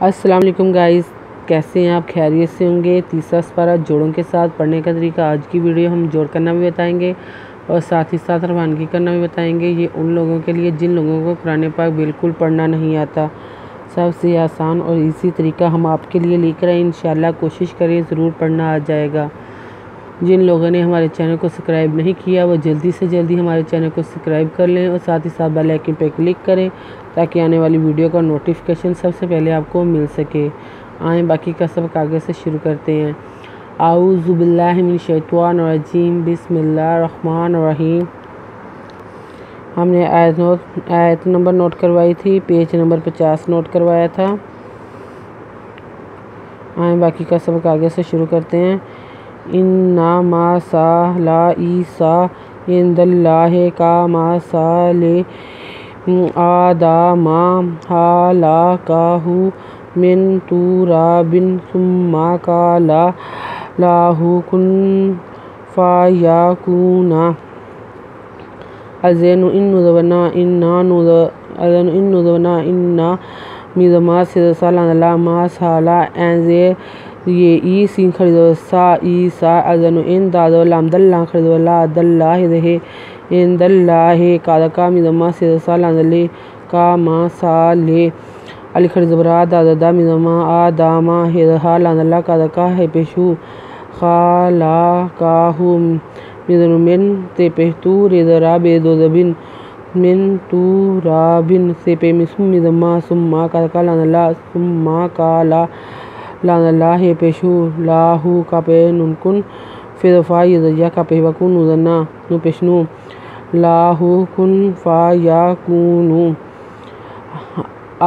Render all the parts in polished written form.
السلام علیکم گائز، کیسے ہیں آپ؟ خیریت سے ہوں گے۔ تیسرا سپارہ جوڑوں کے ساتھ پڑھنے کا طریقہ آج کی ویڈیو ہم جوڑ کرنا بھی بتائیں گے اور ساتھ ہی ساتھ روانگی کرنا بھی بتائیں گے۔ یہ ان لوگوں کے لیے جن لوگوں کو قرآن پاک بالکل پڑھنا نہیں آتا، سب سے آسان اور ایزی طریقہ ہم آپ کے لیے لے کر آئے۔ انشاءاللہ کوشش کریں ضرور پڑھنا آ جائے گا۔ جن لوگوں نے ہمارے چینل کو سبسکرائب نہیں کیا وہ جلدی سے جلدی ہمارے چینل کو سبسکرائب کر لیں اور ساتھ ہی ساتھ بیل آئکن پہ کلک کریں تاکہ آنے والی ویڈیو کا نوٹیفیکیشن سب سے پہلے آپ کو مل سکے۔ آئیں باقی کا سبق آگے سے شروع کرتے ہیں۔ اعوذ باللہ من الشیطان الرجیم، بسم اللہ الرحمن الرحیم۔ ہم نے آیت نمبر نوٹ کروائی تھی، پیج نمبر 50 نوٹ کروایا تھا۔ آئیں باقی کا سبق آگے سے شروع کرتے ہیں۔ اِنَّا مَثَلَ عِیسیٰ عِندَ اللہِ کَمَثَلِ آدَمَ خَلَقَہُ مِن تُرَابٍ ثُمَّ قَالَ لَهُ كُن فَيَكُونُ۔ اذن إن نذبنا إن ميزما سيدسالان لا ما سالا أنزي ي سين خريدو سا إيسا اذن إن دادو لام دلان خريدو لا دلّا هذه إن دلّا كادكا ميزما سيدسالان لي كما سالي علي خريدو برا دادا ميزما آداما هذا لان لا كادكا هبشو خالا كاهم ميزن من تبهتو ريدرا بيدو دبين من ترابين سيبي مسم ميزما سما كادكا لان لا سما كالا لان لا هبشو لاهو كابي ننكن في دفاعي زجا كابي وكون نوزنا نبشنو لاهو كن فايكونو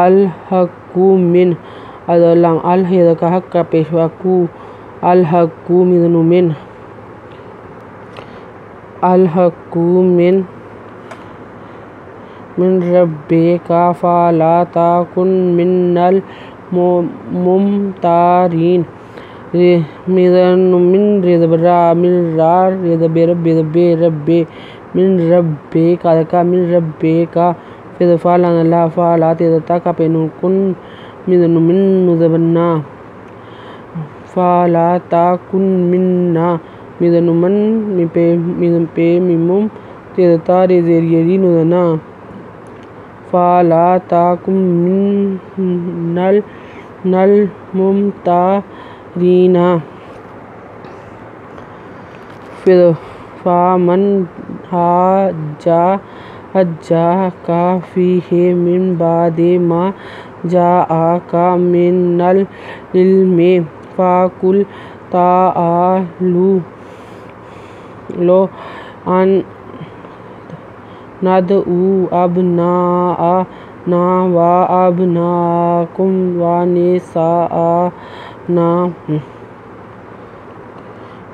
الحقو من ادلام الهدك حق كابي وكو الحقو ميزنو من الحقو من ربك فلا تكن من الممتارين ميزن من ربرا من رار ربي من ربك كادكا من ربك فلا لا فلا تدتا كابين كن ميزن من نذبنا فلا تكن منا ميزن من ميزن ميمم تدتا ريزيري نذنا فلا تكن من الممتارين فمن حاجاك فيه من بعد ما جاءك من العلم فقل تعالوا أن ندعو أبناءنا وأبناءكم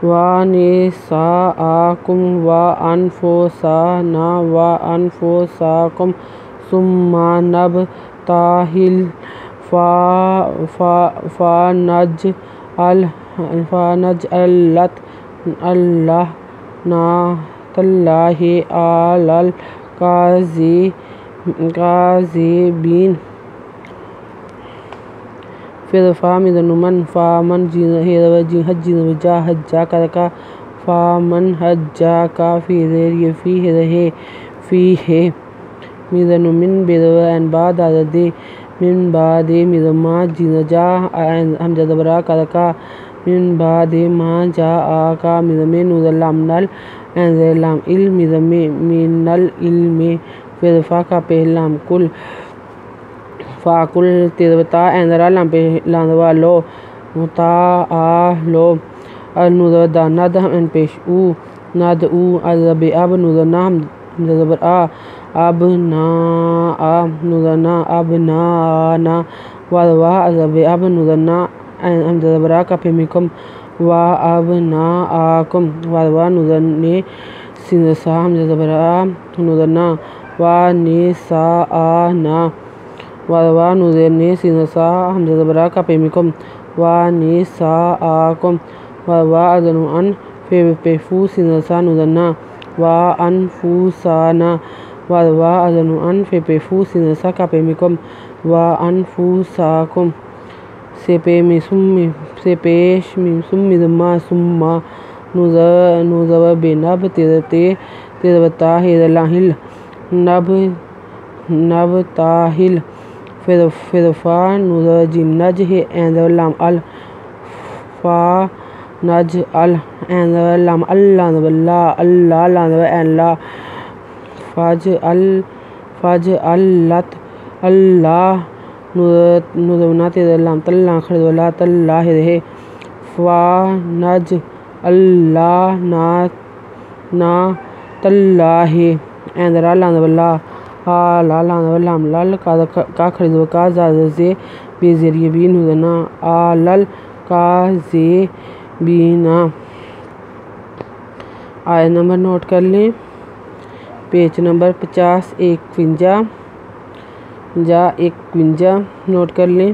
ونساءكم وأنفسنا وأنفسكم ثم نبتهل فنجعل الله على الكاذبين فمن حجا كذا فمن حجاك فيه ميزن من بدوان بعد عدد من بعد ميزما جا حمزة دبرا كذا من بعد ما جاءك ميزمين نذلام انزل لام علم من العلم فدفاك پہلام کل فاکل تدبتا اندرا لام پہلاندوا لو تعالو نذدا ند ان پیش او ندعو ازب اب نذنا زبر ابنا نذنا ابنانا وذوا ازب اب نذنا ہم زبرا کا پھمکم وابناءکم وذوا نذنی سنسا ہم زبرا نذنا ونساءنا وذوا نذنی سنسا ہم زبرا کا پھمکم ونساءکم وذوا اذن ان فیفو سنسا نذنا وأنفسنا وأذن أنف بفوس سكا بمكم وأنفسكم سے پیش مزما سما نوزو بینب تیزب تاہل نب تاہل فضفا نوزو جیم نج اینزو لام ال فا نج ال اینزو لام اللہ اللہ لانزو این لا فاج اللت اللہ نوزونا تیزب لام تلّا خردو لا تلّا ہے فا نج اللہ نا تلّا ہے اینزرا لانزو لا لا لانزو لام لل کا خردو کا زازے بے ذریعے بی نوزونا آلل کا زے بینا۔ آیت نمبر نوٹ کر لیں، پیج نمبر 51 نوٹ کر لیں۔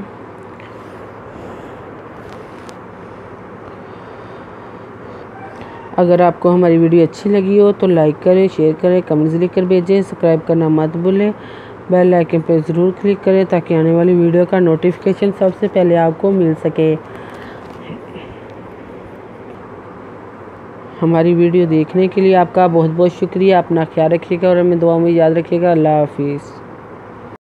اگر آپ کو ہماری ویڈیو اچھی لگی ہو تو لائک کریں، شیئر کریں، کمنٹس لکھ کر بھیجیں، سبسکرائب کرنا مت بھولیں، بیل آئیکن پر ضرور کلک کریں تاکہ آنے والی ویڈیو کا نوٹیفیکیشن سب سے پہلے آپ کو مل سکے۔ ہماری ویڈیو دیکھنے کے لیے آپ کا بہت بہت شکریہ۔ اپنا خیال رکھیے گا اور ہمیں دعاؤں میں یاد رکھیے گا۔ اللہ حافظ۔